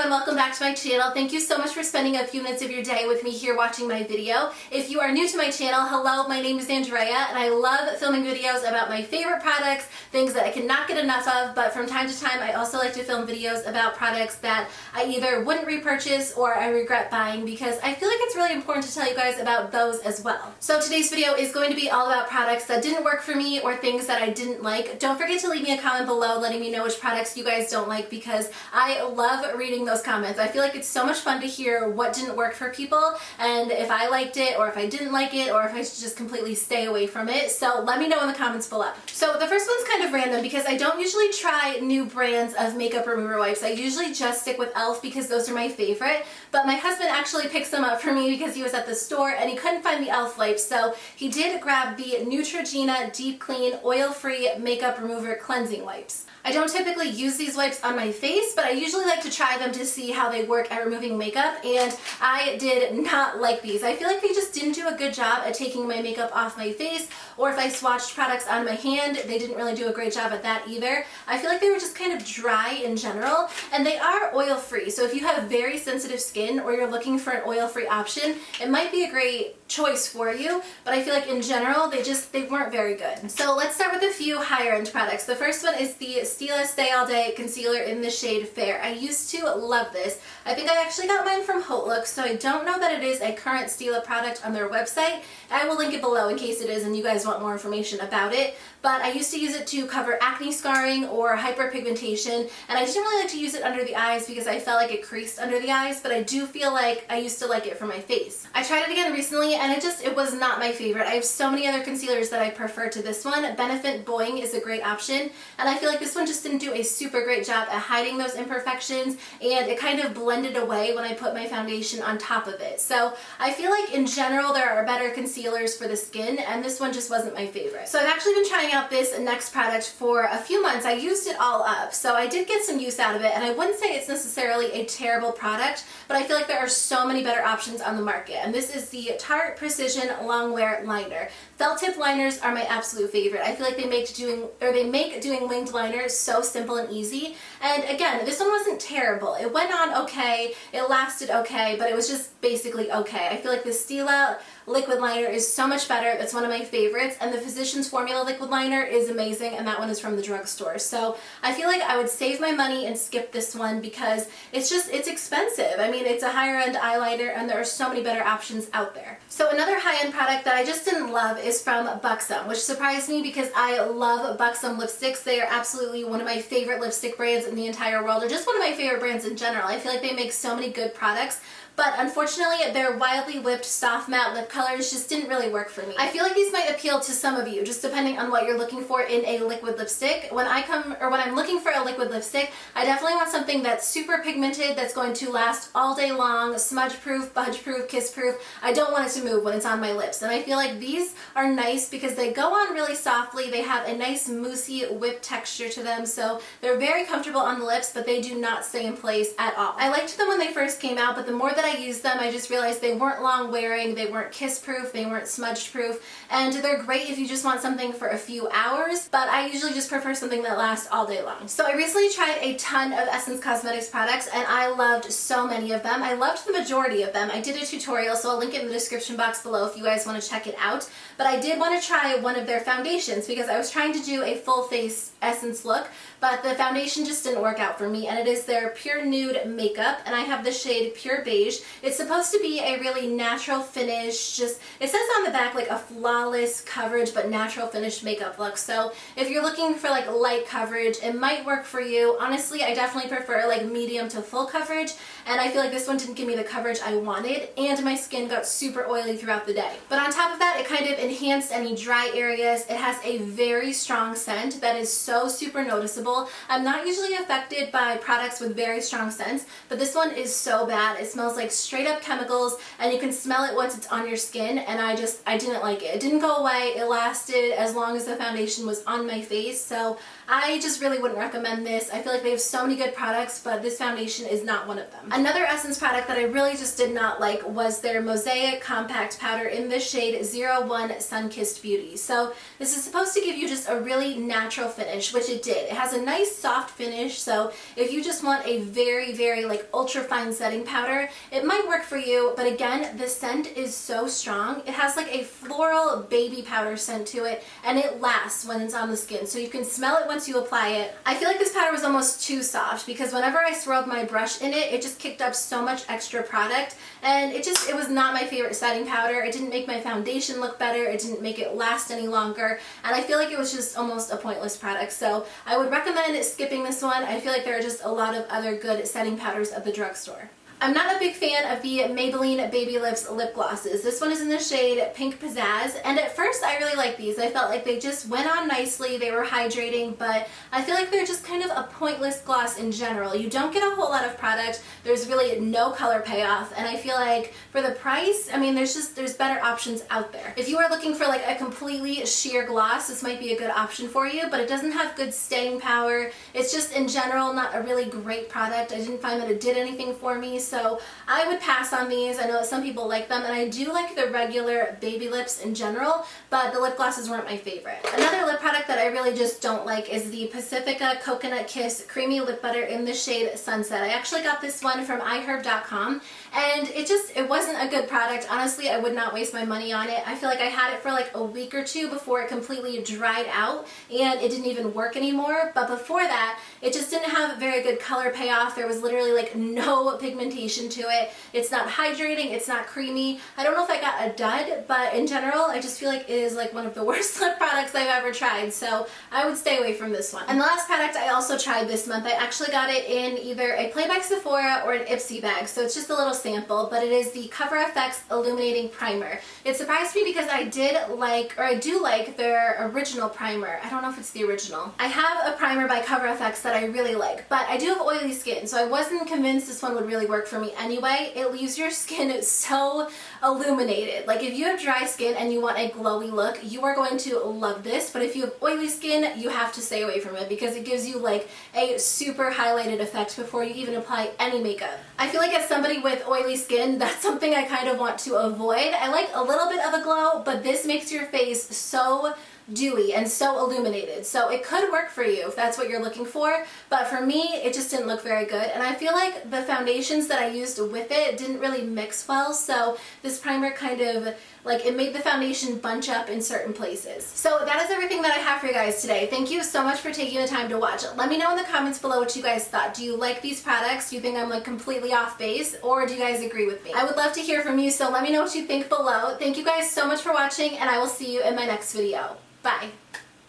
everyone, welcome back to my channel. Thank you so much for spending a few minutes of your day with me here watching my video. If you are new to my channel, hello, my name is Andrea and I love filming videos about my favorite products, things that I cannot get enough of, but from time to time I also like to film videos about products that I either wouldn't repurchase or I regret buying because I feel like it's really important to tell you guys about those as well. So today's video is going to be all about products that didn't work for me or things that I didn't like. Don't forget to leave me a comment below letting me know which products you guys don't like because I love reading those comments. I feel like it's so much fun to hear what didn't work for people and if I liked it or if I didn't like it or if I should just completely stay away from it. So let me know in the comments below. So the first one's kind of random because I don't usually try new brands of makeup remover wipes. I usually just stick with e.l.f. because those are my favorite, but my husband actually picked them up for me because he was at the store and he couldn't find the e.l.f. wipes, so he did grab the Neutrogena Deep Clean Oil-Free Makeup Remover Cleansing Wipes. I don't typically use these wipes on my face, but I usually like to try them to see how they work at removing makeup, and I did not like these. I feel like they just didn't do a good job at taking my makeup off my face, or if I swatched products on my hand, they didn't really do a great job at that either. I feel like they were just kind of dry in general, and they are oil-free, so if you have very sensitive skin or you're looking for an oil-free option, it might be a great choice for you, but I feel like in general they weren't very good. So let's start with a few higher end products. The first one is the Stila Stay All Day Concealer in the shade Fair. I used to love this. I think I actually got mine from HauteLook, so I don't know that it is a current Stila product on their website. I will link it below in case it is and you guys want more information about it, but I used to use it to cover acne scarring or hyperpigmentation, and I didn't really like to use it under the eyes because I felt like it creased under the eyes, but I do feel like I used to like it for my face. I tried it again recently and it was not my favorite. I have so many other concealers that I prefer to this one. Benefit Boing is a great option, and I feel like this one just didn't do a super great job at hiding those imperfections, and it kind of blended away when I put my foundation on top of it. So I feel like in general there are better concealers for the skin, and this one just wasn't my favorite. So I've actually been trying out this next product for a few months. I used it all up, so I did get some use out of it, and I wouldn't say it's necessarily a terrible product, but I feel like there are so many better options on the market, and this is the Tarte Precision Longwear Liner. Felt tip liners are my absolute favorite. I feel like they make doing winged liners so simple and easy. And again, this one wasn't terrible. It went on okay, it lasted okay, but it was just basically okay. I feel like the Stila liquid liner is so much better. That's one of my favorites, and the Physicians Formula liquid liner is amazing, and that one is from the drugstore. So I feel like I would save my money and skip this one because it's expensive. I mean, it's a higher end eyeliner and there are so many better options out there. So another high-end product that I just didn't love is from Buxom, which surprised me because I love Buxom lipsticks. They are absolutely one of my favorite lipstick brands in the entire world, or just one of my favorite brands in general. I feel like they make so many good products, but unfortunately their Wildly Whipped soft matte lip colors just didn't really work for me. I feel like these might appeal to some of you, just depending on what you're looking for in a liquid lipstick. When I'm looking for a liquid lipstick, I definitely want something that's super pigmented, that's going to last all day long, smudge proof, budge proof, kiss proof. I don't want it to move when it's on my lips, and I feel like these are nice because they go on really softly. They have a nice moussey whip texture to them, so they're very comfortable on the lips, but they do not stay in place at all. I liked them when they first came out, but the more that I used them, I just realized they weren't long wearing, they weren't kiss proof, they weren't smudge proof, and they're great if you just want something for a few hours, but I usually just prefer something that lasts all day long. So I recently tried a ton of Essence Cosmetics products and I loved so many of them. I loved the majority of them. I did a tutorial, so I'll link it in the description box below if you guys want to check it out, but I did want to try one of their foundations because I was trying to do a full face Essence look, but the foundation just didn't work out for me, and it is their Pure Nude Makeup, and I have the shade Pure Beige. It's supposed to be a really natural finish, it says on the back like a flawless coverage but natural finish makeup look, so if you're looking for like light coverage, it might work for you. Honestly, I definitely prefer like medium to full coverage, and I feel like this one didn't give me the coverage I wanted, and my skin got super oily throughout the day. But on top of that, it kind of enhanced any dry areas. It has a very strong scent that is so super noticeable. I'm not usually affected by products with very strong scents, but this one is so bad. It smells like straight up chemicals, and you can smell it once it's on your skin, and I didn't like it. It didn't go away. It lasted as long as the foundation was on my face, so I just really wouldn't recommend this. I feel like they have so many good products, but this foundation is not one of them. Another Essence product that I really just did not like was their Mosaic Compact Powder in the shade 01 Sunkissed Beauty. So this is supposed to give you just a really natural finish, which it did. It has a nice soft finish, so if you just want a very, very like ultra fine setting powder, it might work for you, but again, the scent is so strong. It has like a floral baby powder scent to it, and it lasts when it's on the skin, so you can smell it once you apply it. I feel like this powder was almost too soft because whenever I swirled my brush in it, it just kicked up so much extra product, and it was not my favorite setting powder. It didn't make my foundation look better, it didn't make it last any longer, and I feel like it was just almost a pointless product. So I would recommend skipping this one. I feel like there are just a lot of other good setting powders at the drugstore. I'm not a big fan of the Maybelline Baby Lips lip glosses. This one is in the shade Pink Pizzazz, and at first I really liked these. I felt like they just went on nicely, they were hydrating, but I feel like they're just kind of a pointless gloss in general. You don't get a whole lot of product, there's really no color payoff, and I feel like for the price, I mean, there's better options out there. If you are looking for like a completely sheer gloss, this might be a good option for you, but it doesn't have good staying power. It's just in general not a really great product. I didn't find that it did anything for me, so I would pass on these. I know that some people like them, and I do like the regular baby lips in general, but the lip glosses weren't my favorite. Another lip product that I really just don't like is the Pacifica Coconut Kiss Creamy Lip Butter in the shade Sunset. I actually got this one from iHerb.com, and it wasn't a good product. Honestly, I would not waste my money on it. I feel like I had it for like a week or two before it completely dried out, and it didn't even work anymore, but before that, it just didn't have very good color payoff. There was literally like no pigmentation to it. It's not hydrating, it's not creamy. I don't know if I got a dud, but in general, I just feel like it is like one of the worst lip products I've ever tried, so I would stay away from this one. And the last product I also tried this month, I actually got it in either a Play by Sephora or an Ipsy bag, so it's just a little sample, but it is the CoverFX Illuminating Primer. It surprised me because I do like their original primer. I don't know if it's the original. I have a primer by CoverFX that I really like, but I do have oily skin, so I wasn't convinced this one would really work for me anyway. It leaves your skin so illuminated. Like if you have dry skin and you want a glowy look, you are going to love this, but if you have oily skin, you have to stay away from it because it gives you like a super highlighted effect before you even apply any makeup. I feel like as somebody with oily skin, that's something I kind of want to avoid. I like a little bit of a glow, but this makes your face so dewy and so illuminated, so it could work for you if that's what you're looking for, but for me it just didn't look very good, and I feel like the foundations that I used with it didn't really mix well, so this primer kind of like it made the foundation bunch up in certain places. So that is everything that I have for you guys today. Thank you so much for taking the time to watch. Let me know in the comments below what you guys thought. Do you like these products? Do you think I'm like completely off base, or do you guys agree with me? I would love to hear from you, so let me know what you think below. Thank you guys so much for watching, and I will see you in my next video. Bye.